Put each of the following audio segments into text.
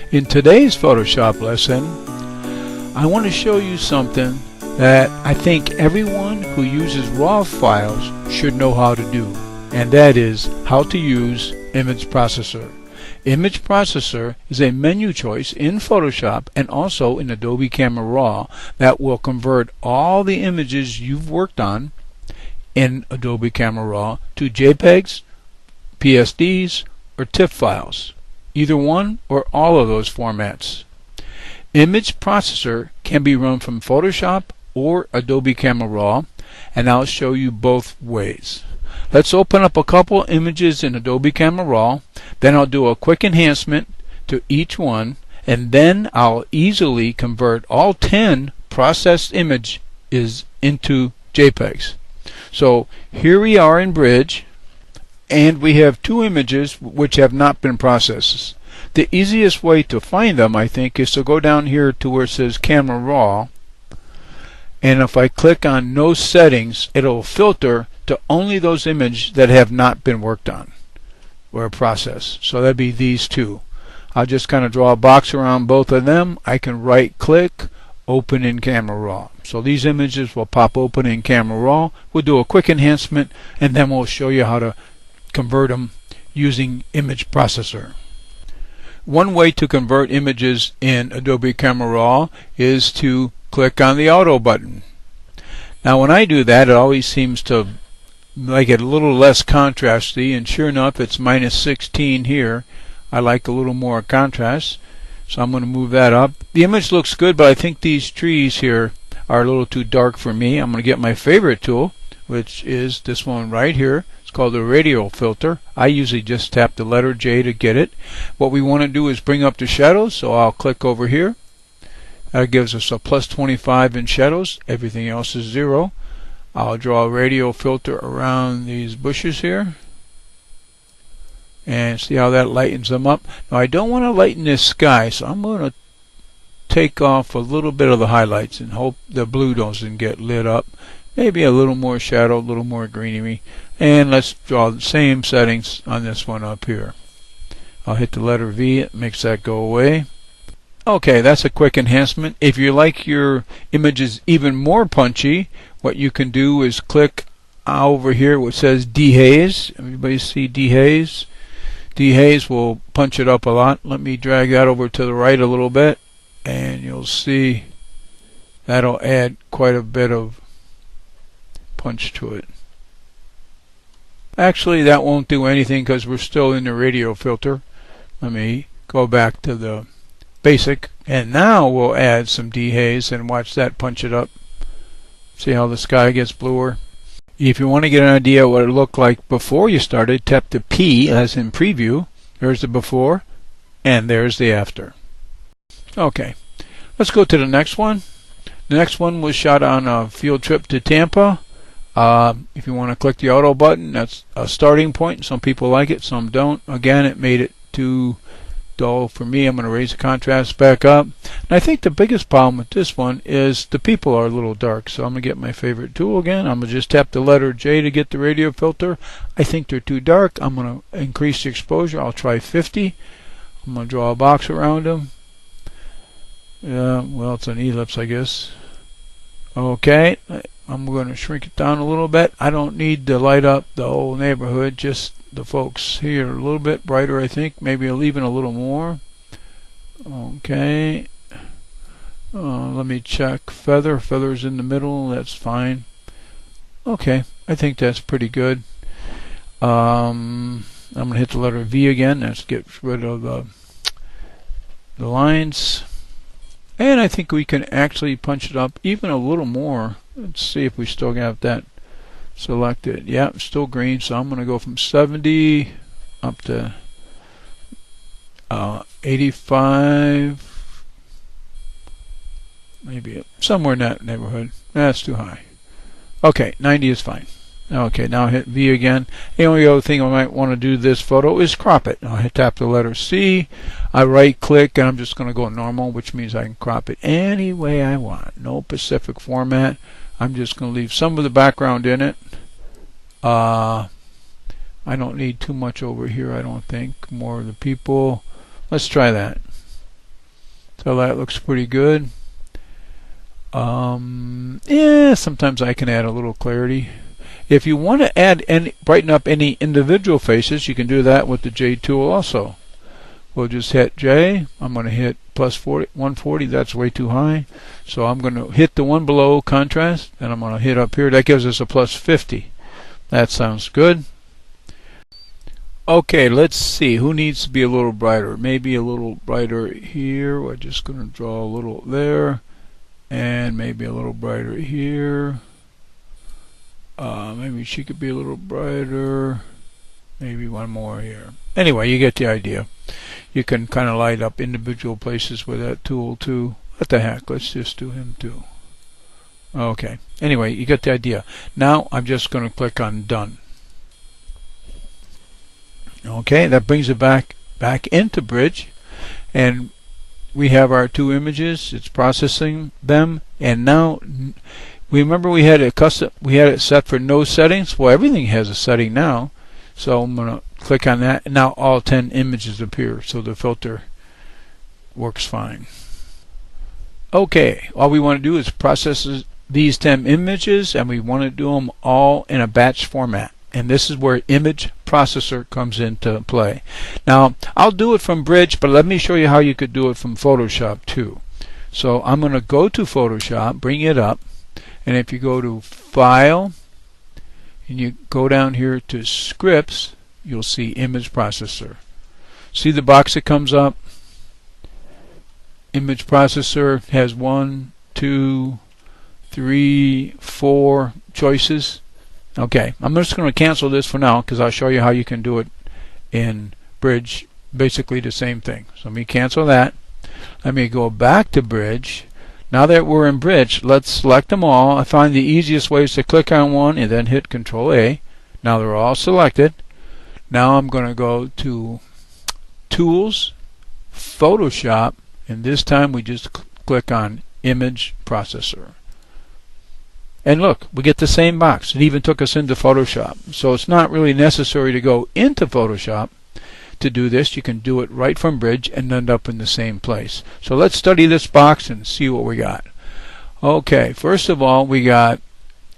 In today's Photoshop lesson, I want to show you something that I think everyone who uses RAW files should know how to do, and that is how to use Image Processor. Image Processor is a menu choice in Photoshop and also in Adobe Camera Raw that will convert all the images you've worked on in Adobe Camera Raw to JPEGs, PSDs, or TIFF files. Either one or all of those formats. Image Processor can be run from Photoshop or Adobe Camera Raw, and I'll show you both ways. Let's open up a couple images in Adobe Camera Raw, then I'll do a quick enhancement to each one, and then I'll easily convert all 10 processed images into JPEGs. So here we are in Bridge, and we have two images which have not been processed. The easiest way to find them, I think, is to go down here to where it says Camera Raw, and if I click on No Settings, it'll filter to only those images that have not been worked on or processed. So that'd be these two. I'll just kind of draw a box around both of them. I can right click, open in Camera Raw. So these images will pop open in Camera Raw. We'll do a quick enhancement, and then we'll show you how to convert them using Image Processor. One way to convert images in Adobe Camera Raw is to click on the Auto button. Now when I do that, it always seems to make it a little less contrasty, and sure enough it's -16 here. I like a little more contrast, so I'm going to move that up. The image looks good, but I think these trees here are a little too dark for me. I'm going to get my favorite tool, which is this one right here. It's called the radial filter. I usually just tap the letter J to get it. What we want to do is bring up the shadows, so I'll click over here. That gives us a +25 in shadows. Everything else is 0. I'll draw a radial filter around these bushes here, and see how that lightens them up. Now I don't want to lighten this sky, so I'm going to take off a little bit of the highlights and hope the blue doesn't get lit up. Maybe a little more shadow, a little more greenery. And let's draw the same settings on this one up here. I'll hit the letter V, it makes that go away. Okay, that's a quick enhancement. If you like your images even more punchy, what you can do is click over here where it says Dehaze. Everybody see Dehaze? Dehaze will punch it up a lot. Let me drag that over to the right a little bit, and you'll see that'll add quite a bit of punch to it. Actually, that won't do anything because we're still in the radial filter. Let me go back to the basic, and now we'll add some dehaze and watch that punch it up. See how the sky gets bluer? If you want to get an idea what it looked like before you started, tap the P as in preview. There's the before, and there's the after. Okay, let's go to the next one. The next one was shot on a field trip to Tampa. If you want to click the Auto button, that's a starting point. Some people like it, some don't. Again, it made it too dull for me. I'm going to raise the contrast back up. And I think the biggest problem with this one is the people are a little dark. So I'm going to get my favorite tool again. I'm going to just tap the letter J to get the radial filter. I think they're too dark. I'm going to increase the exposure. I'll try 50. I'm going to draw a box around them. Well, it's an ellipse, I guess. Okay. I'm going to shrink it down a little bit. I don't need to light up the whole neighborhood, just the folks here a little bit brighter, I think. Maybe I'll even a little more. Okay. Let me check feather. Feather's in the middle. That's fine. Okay. I think that's pretty good. I'm going to hit the letter V again. Let's get rid of the lines. And I think we can actually punch it up even a little more. Let's see if we still have that selected. Yeah, it's still green, so I'm going to go from 70 up to 85, maybe somewhere in that neighborhood. That's too high. Okay, 90 is fine. Okay, now hit V again. The only other thing I might want to do this photo is crop it. I'll tap the letter C. I right click, and I'm just going to go normal, which means I can crop it any way I want. No specific format. I'm just going to leave some of the background in it. I don't need too much over here, I don't think. More of the people. Let's try that. So that looks pretty good. Yeah, sometimes I can add a little clarity. If you want to add any, brighten up any individual faces, you can do that with the J tool also. We'll just hit J. I'm going to hit plus 140. That's way too high. So I'm going to hit the one below contrast, and I'm going to hit up here. That gives us a plus 50. That sounds good. Okay, let's see. Who needs to be a little brighter? Maybe a little brighter here. We're just going to draw a little there. And maybe a little brighter here. Maybe she could be a little brighter. Maybe one more here. Anyway, you get the idea. You can kind of light up individual places with that tool too. What the heck? Let's just do him too. Okay. Anyway, you get the idea. Now I'm just going to click on Done. Okay, that brings it back into Bridge, and we have our two images. It's processing them, and now remember we had it set for no settings. Well, everything has a setting now, so I'm going to click on that, and now all 10 images appear, so the filter works fine. Okay, all we want to do is process these 10 images, and we want to do them all in a batch format. And this is where Image Processor comes into play. Now, I'll do it from Bridge, but let me show you how you could do it from Photoshop too. So I'm going to go to Photoshop, bring it up, and if you go to File, and you go down here to Scripts, you'll see Image Processor. See the box that comes up? Image Processor has 1, 2, 3, 4 choices. Okay, I'm just going to cancel this for now because I'll show you how you can do it in Bridge. Basically the same thing. So let me cancel that. Let me go back to Bridge. Now that we're in Bridge, let's select them all. I find the easiest way is to click on one and then hit Control A. Now they're all selected. Now I'm going to go to Tools, Photoshop, and this time we just click on Image Processor. And look, we get the same box. It even took us into Photoshop. So it's not really necessary to go into Photoshop to do this. You can do it right from Bridge and end up in the same place. So let's study this box and see what we got. Okay, first of all, we got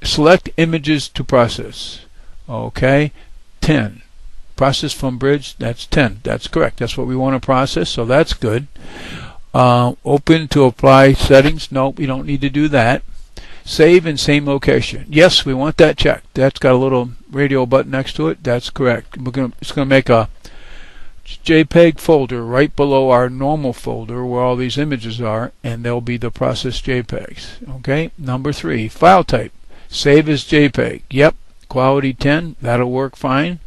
select images to process. Okay, 10. Process from Bridge, that's 10. That's correct. That's what we want to process, so that's good. Open to apply settings. Nope, we don't need to do that. Save in same location. Yes, we want that checked. That's got a little radio button next to it. That's correct. It's going to make a JPEG folder right below our normal folder where all these images are, and they'll be the processed JPEGs. Okay. Number 3, file type. Save as JPEG. Yep. Quality 10. That'll work fine.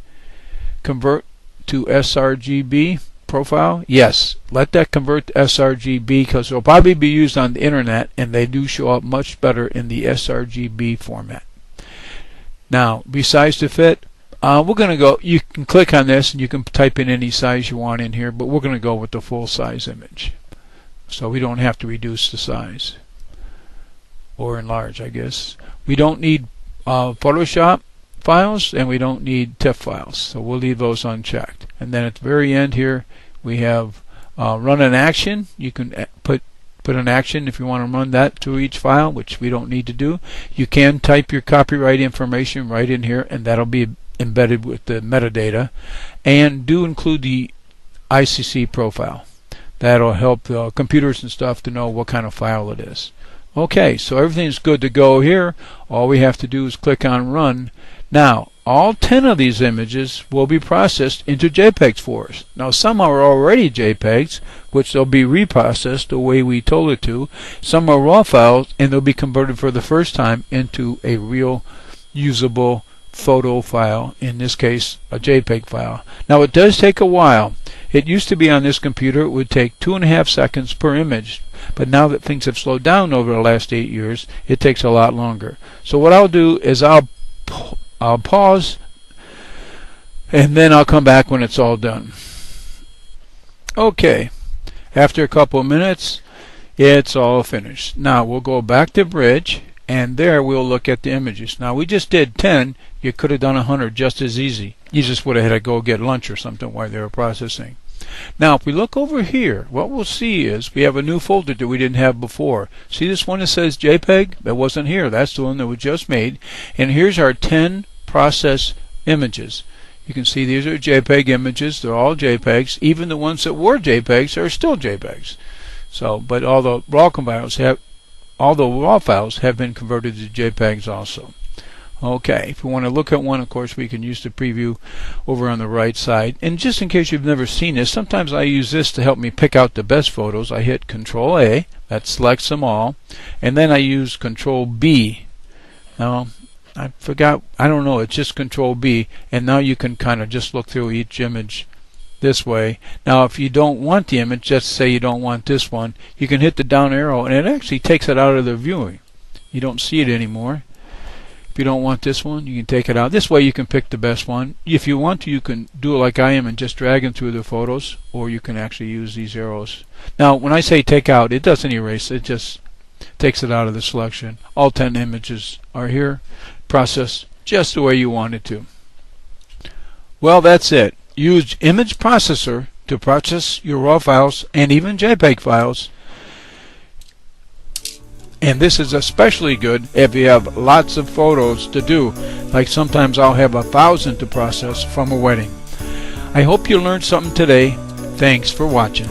Convert to sRGB profile. Yes. Let that convert to sRGB because it'll probably be used on the internet, and they do show up much better in the sRGB format. Now, besides the fit, we're going to go, you can click on this and you can type in any size you want in here, but we're going to go with the full size image. So we don't have to reduce the size. Or enlarge, I guess. We don't need Photoshop files, and we don't need TIFF files. So we'll leave those unchecked. And then at the very end here, we have run an action. You can put an action if you want to run that to each file, which we don't need to do. You can type your copyright information right in here, and that'll be embedded with the metadata. And do include the ICC profile. That'll help the computers and stuff to know what kind of file it is. Okay, so everything's good to go here. All we have to do is click on Run. Now, all 10 of these images will be processed into JPEGs for us. Now, some are already JPEGs, which they'll be reprocessed the way we told it to. Some are RAW files, and they'll be converted for the first time into a real usable photo file, in this case a JPEG file. Now, it does take a while. It used to be on this computer it would take 2.5 seconds per image, but now that things have slowed down over the last 8 years, it takes a lot longer. So what I'll do is I'll pause, and then I'll come back when it's all done. Okay, after a couple of minutes, it's all finished. Now we'll go back to Bridge, and there we'll look at the images. Now we just did 10. You could have done 100 just as easy. You just would have had to go get lunch or something while they were processing. Now if we look over here, what we'll see is we have a new folder that we didn't have before. See this one that says JPEG? That wasn't here. That's the one that we just made. And here's our 10 process images. You can see these are JPEG images. They're all JPEGs. Even the ones that were JPEGs are still JPEGs. So, but all the raw files have been converted to JPEGs also. Okay, if you want to look at one, of course, we can use the preview over on the right side. And just in case you've never seen this, sometimes I use this to help me pick out the best photos. I hit Control A, that selects them all, and then I use Control B. Now, I forgot, I don't know, it's just Control B, and now you can kind of just look through each image this way. Now if you don't want the image, just say you don't want this one, you can hit the down arrow and it actually takes it out of the viewing. You don't see it anymore. If you don't want this one, you can take it out. This way you can pick the best one. If you want to, you can do it like I am and just drag them through the photos, or you can actually use these arrows. Now when I say take out, it doesn't erase, it just takes it out of the selection. All 10 images are here. Process just the way you want it to. Well, that's it. Use Image Processor to process your RAW files and even JPEG files. And this is especially good if you have lots of photos to do. Like sometimes I'll have 1,000 to process from a wedding. I hope you learned something today. Thanks for watching.